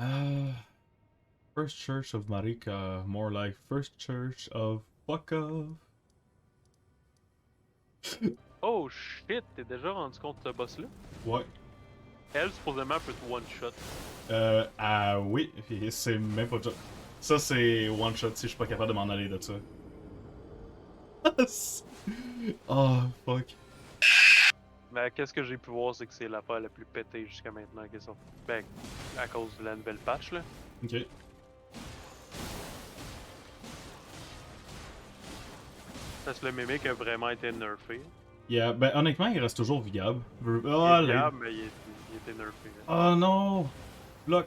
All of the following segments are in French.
Uh, First Church of Marika, more like First Church of Fuck off. Oh shit, t'es déjà rendu compte de ce boss-là? Ouais. Elle, supposément, peut te one-shot. Ah oui, et c'est même pas joke. Ça, c'est one shot si je suis pas capable de m'en aller de ça. Oh, fuck. Mais qu'est-ce que j'ai pu voir, c'est que c'est l'affaire la plus pétée jusqu'à maintenant qui est sortie. Ben, à cause de la nouvelle patch, là. Ok. Parce que le mimic a vraiment été nerfé. Yeah, ben honnêtement, il reste toujours viable. Il est Oh, là. viable, mais il était nerfé. Là. Oh non! Bloc!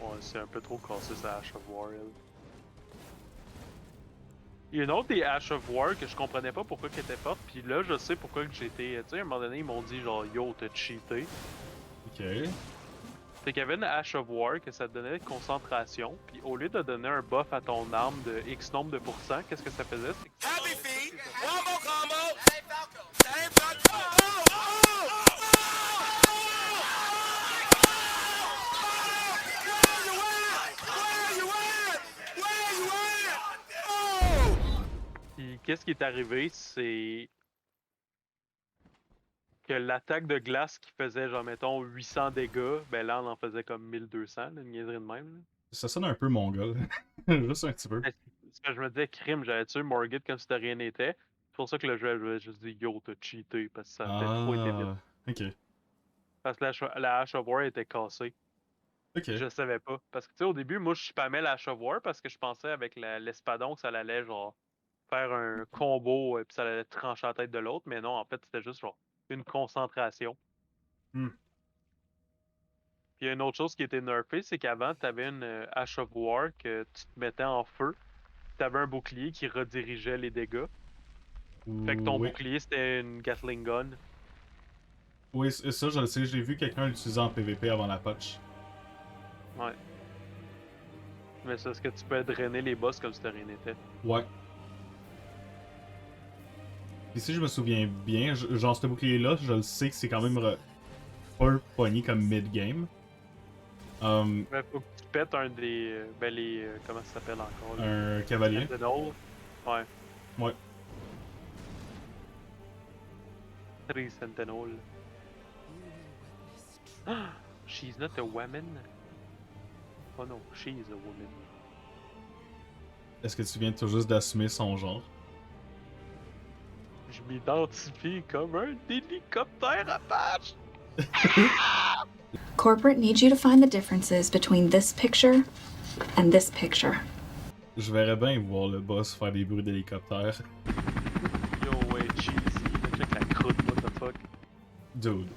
Ouais, c'est un peu trop cassé sa Ash of War, elle. Il y a une autre des Ash of War que je comprenais pas pourquoi qu'elle était forte, puis là je sais pourquoi que j'étais. Tu sais, à un moment donné, ils m'ont dit genre yo, t'as cheaté. Ok. C'est qu'il y avait une Ash of War que ça te donnait de concentration, puis au lieu de donner un buff à ton arme de X nombre de pourcents, qu'est-ce que ça faisait? C'est que ça Happy enlevait feet, toutes tes one attaques. more combo. That ain't Falco. That ain't Falco. Puis qu'est-ce qui est arrivé? C'est que l'attaque de glace qui faisait genre mettons 800 dégâts, ben là on en faisait comme 1200, là, une niaiserie de même. Là. Ça sonne un peu mongol. Juste un petit peu. Ben, c'est ce que je me disais, crime, j'avais tué Morgan comme si de rien n'était. C'est pour ça que le jeu avait juste dit yo, t'as cheaté, parce que ça a peut-être trop été vite. Ah. Ok. Parce que la Ash of War était cassée. Puis Ok. je savais pas. Parce que tu sais, au début, moi je spammais la Ash of War parce que je pensais avec l'espadon que ça allait genre faire un combo et puis ça allait trancher la tête de l'autre. Mais non, en fait, c'était juste genre une concentration. Hmm. Puis il y a une autre chose qui était nerfée, c'est qu'avant, t'avais une Ash of War que tu te mettais en feu. T'avais un bouclier qui redirigeait les dégâts. Fait que ton Oui. bouclier, c'était une Gatling Gun. Oui, ça, je le sais. J'ai vu quelqu'un l'utiliser en PvP avant la patch. Ouais. Mais c'est ce que tu peux drainer les boss comme si de rien n'était. Ouais. Puis si je me souviens bien, genre ce bouclier-là, je le sais que c'est quand même pas pogné comme mid-game. Mais faut que tu pètes un des. Ben les. Comment ça s'appelle encore? Les Un cavalier. Sentinels. Ouais. Ouais. 3 Sentinels. Ah! She's not a woman? Oh non, she's a woman. Est-ce que tu viens tout juste d'assumer son genre? Je m'identifie comme un hélicoptère Apache! Corporate needs you to find the differences between this picture and this picture. Je verrais bien voir le boss faire des bruits d'hélicoptère. Yo, ouais, cheesy. Check la croûte, what the fuck. Dude.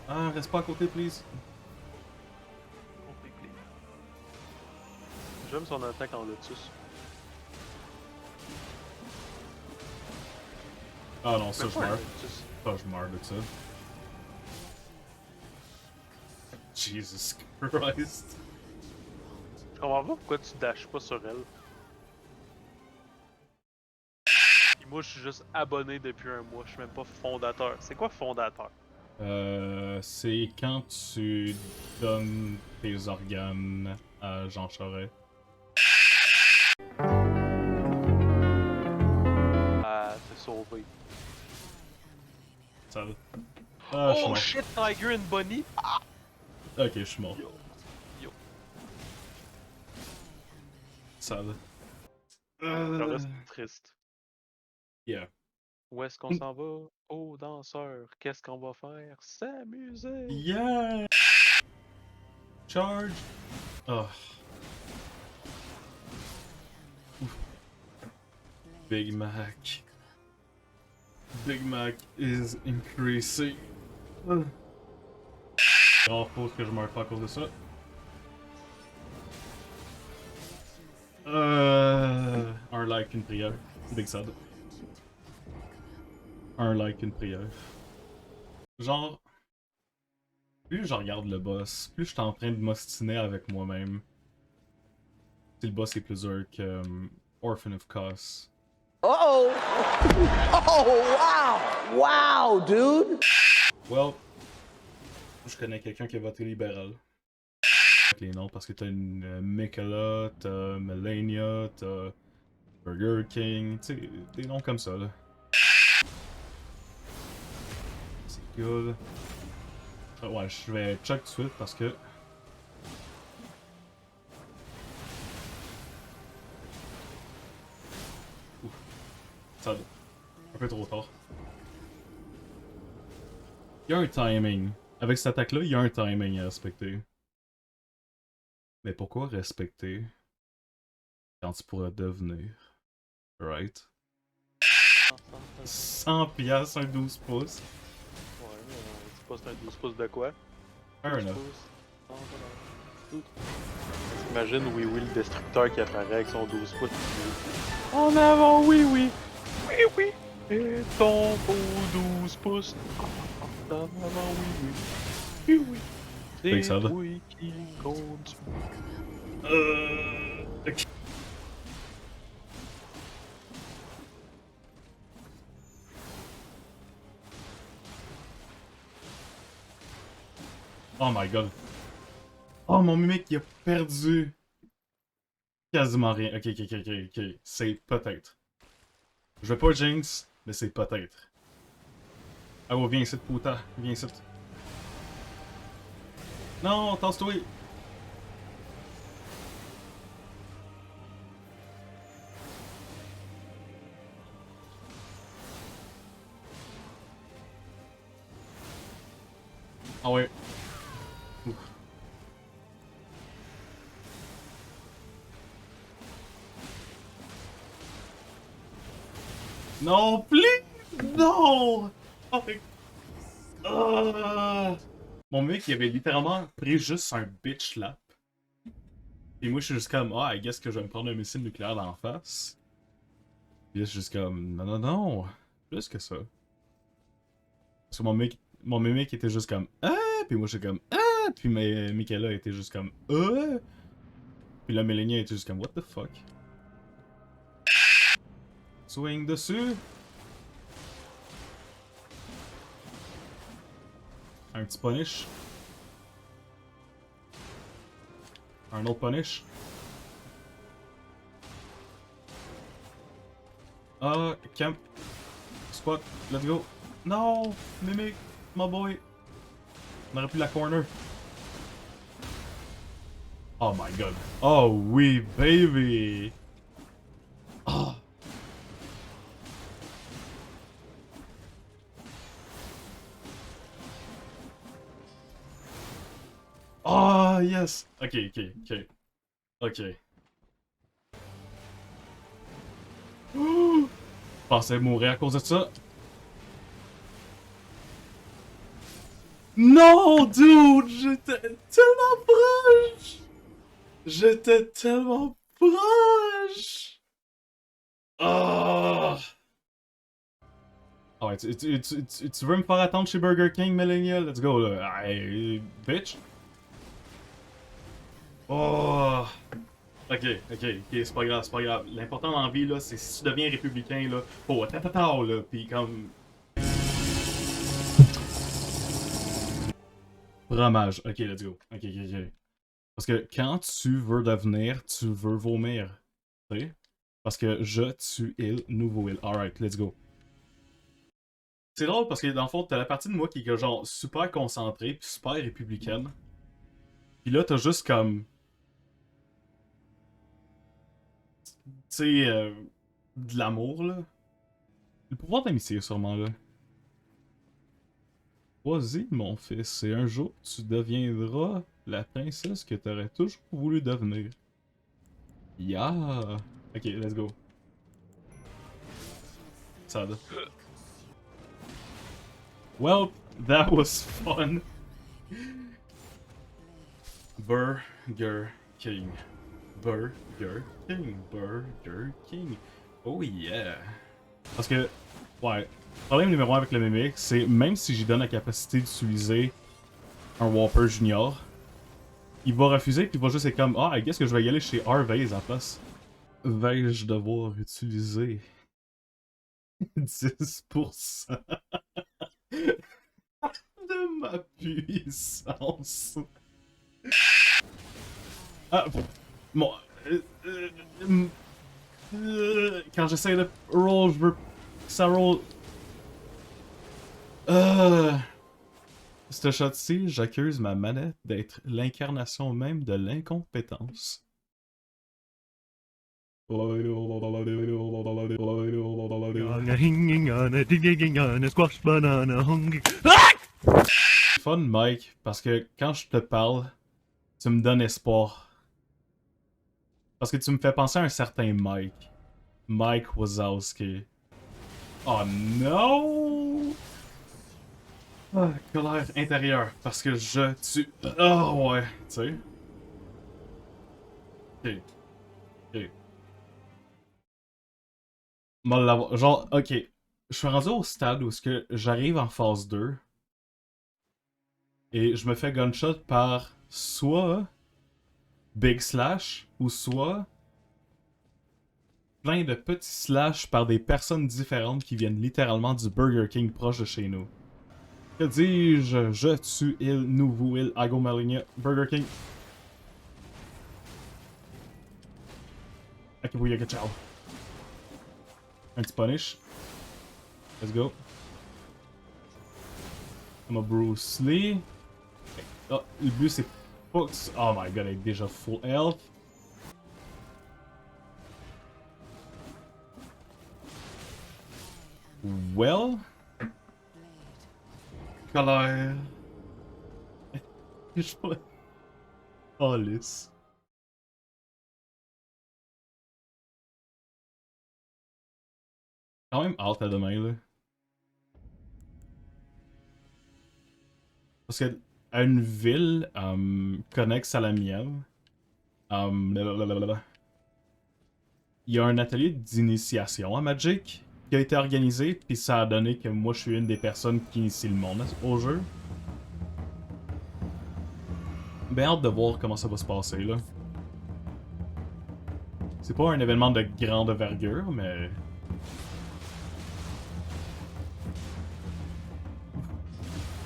Ah, reste pas à côté, please. Completely. J'aime son attaque en lotus. Ah non, ça Même je pas un meurs. lotus. Ça je meurs de ça. Jesus Christ. Je comprends pas pourquoi tu dashes pas sur elle. Puis moi, je suis juste abonné depuis un mois. Je suis même pas fondateur. C'est quoi fondateur? C'est quand tu donnes tes organes à Jean Charest. Ah, t'es sauvé. Ça. Ah, je suis Oh mort. shit, Tiger and Bunny! Ok, je suis mort. Yo, yo. Ça. Le reste, c'est triste. Yeah. Où est-ce qu'on s'en va? Oh, danseur, qu'est-ce qu'on va faire? S'amuser! Yeah! Charge! Oh. Big Mac. Big Mac is increasing. Grave cause que je meurs pas à cause de ça. Un like, une prière. Big sad. Un like, une prière. Genre, plus je regarde le boss, plus je suis en train de m'ostiner avec moi-même. que le boss est plus dur que Orphan of Cos. Uh-oh! Oh, wow! Wow, dude! Well, je connais quelqu'un qui a voté libéral. Les noms, parce que t'as une Michaela, t'as Melania, t'as Burger King, tu sais, des noms comme ça, là. C'est cool. Ah, ouais, je vais check tout de suite parce que... Ouf. Ça... Un peu trop tard. Il y a un timing. Avec cette attaque-là, il y a un timing à respecter. Mais pourquoi respecter quand tu pourras devenir? Right? 100 piastres, un 12 pouces. Ouais, mais c'est pas c'est un 12 pouces de quoi? Fair 12 enough. pouces. Non, non, non. Imagine Oui Oui le destructeur qui apparaît avec son 12 pouces. En avant, oui oui! Oui oui! Et ton beau 12 pouces! En avant, oui oui! Oui oui! Fait que C'est ça va. toi qui compte. Ok. Oh my god. Oh mon mimique, il a perdu quasiment rien. Ok, ok, ok, ok, ok. C'est peut-être. Je veux pas jinx, mais c'est peut-être. Ah ouais, viens ici, puta. Viens ici. Non, tasse-toi. Ah ouais. Ouf. Non, please! Non! Oh my... Ah! Mon mec, il avait littéralement pris juste un bitch slap. Et moi, je suis juste comme, ah, I guess que je vais me prendre un missile nucléaire dans la face. Puis là, je suis juste comme, non, non, non. Plus que ça. Parce que mon mimique était juste comme, ah! Puis moi, j'étais comme, ah! Puis Michaela était juste comme, ah! Puis là, Melania était juste comme, what the fuck? Swing dessus! Un petit punish. Un autre punish. Ah, camp. Squat, let's go. Non! Mimic, my boy. On aurait pu la corner. Oh my god. Oh oui, baby! Oh! Oh, yes! Ok, ok, ok. Ok. Je pensais mourir à cause de ça. Non, dude! J'étais tellement proche! J'étais tellement proche! Ah! Ah ouais, tu veux me faire attendre chez Burger King, Melania? Let's go, là. Hey, bitch! Oh! Ok, ok, c'est pas grave, c'est pas grave. L'important dans la vie, là, c'est si tu deviens républicain, là, faut tatata, là, pis comme... Fromage. Ok, let's go. Ok, ok, ok. Parce que quand tu veux devenir, tu veux vomir. Tu sais? Parce que je, tu, il, nouveau il. Alright, let's go. C'est drôle parce que dans le fond, t'as la partie de moi qui est genre super concentrée pis super républicaine. Pis là, t'as juste comme... Tu sais, de l'amour, là. Le pouvoir d'amitié, sûrement, là. Vas-y, mon fils, et un jour, tu deviendras la princesse que t'aurais toujours voulu devenir. Yeah! Ok, let's go. Sad. Well, that was fun. Burger King. Burger King. Burger King. Oh yeah! Parce que, ouais, problème numéro 1 avec le mimic, c'est même si j'y donne la capacité d'utiliser un Whopper Junior, il va refuser, puis il va juste être comme, ah, qu'est-ce que je vais y aller chez Harvey's en place? Vais-je devoir utiliser 10% de ma puissance? Ah, bon. Quand j'essaie de roll, je veux que ça roll. Ce shot-ci, j'accuse ma manette d'être l'incarnation même de l'incompétence. Squash banana hungry. Fun, Mike, parce que quand je te parle, tu me donnes espoir. Parce que tu me fais penser à un certain Mike. Mike Wazowski. Oh non! Ah, colère intérieure, parce que je tue. Oh ouais, tu sais. Ok. Ok. Genre, ok. Je suis rendu au stade où j'arrive en phase 2. Et je me fais gunshot par soit Big Slash ou soit plein de petits slash par des personnes différentes qui viennent littéralement du Burger King proche de chez nous. Que dis-je? Je tue il, nous, vous, il, I go Malinia, Burger King. Akibouya ciao. Un petit punish. Let's go. I'm a Bruce Lee. Oh, le but c'est pas que... Oh my god, elle est déjà full health. Well... Colère... Je pourrais... Oh, lisse. Quand même hâte à demain, là. Parce que à une ville connexe à la mienne, il y a un atelier d'initiation à Magic qui a été organisé, puis ça a donné que moi je suis une des personnes qui initie le monde au jeu. Ben hâte de voir comment ça va se passer là. C'est pas un événement de grande envergure, mais...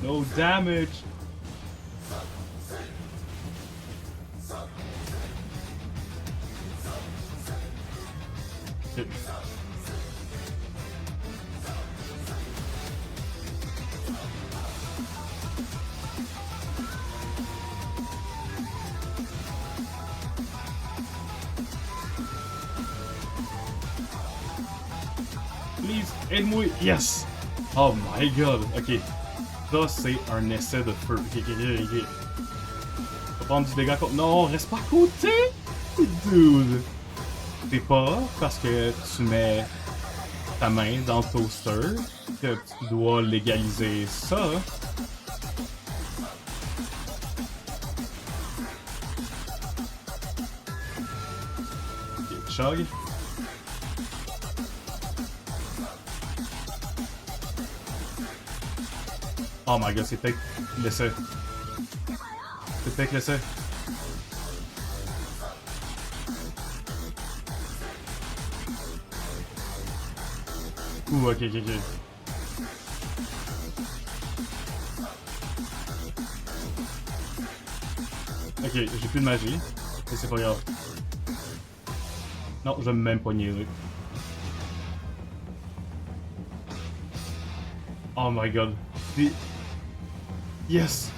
No damage! Okay. Please, aide-moi! Yes! Oh my god! Ok. Ça, c'est un essai de feu. Ok. On va prendre du dégât contre... Non, reste pas à côté! Dude! C'est pas parce que tu mets ta main dans le toaster que tu dois légaliser ça. Ok, chug. Oh my god, c'est peut-être l'essai. C'est peut-être l'essai. Ouh, ok. Ok, j'ai plus de magie. Mais c'est pas grave. Non, je vais même pas niaiser. Oh my god. Yes!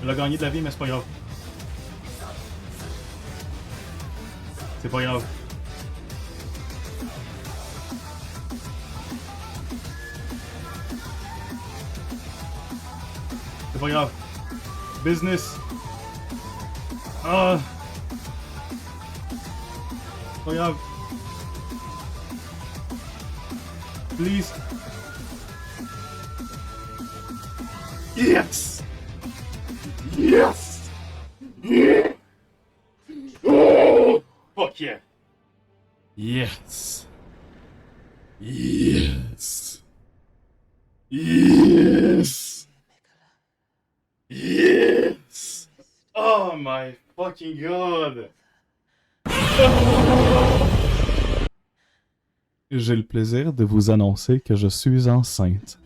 Elle a gagné de la vie, mais c'est pas grave. C'est pas grave. C'est pas grave. Business. Ah! C'est pas grave. Please. Yes! Yes! Yeah! Oh! Fuck yeah! Yes! Yes! Yes! Yes! my fucking god! J'ai le plaisir de vous annoncer que je suis enceinte.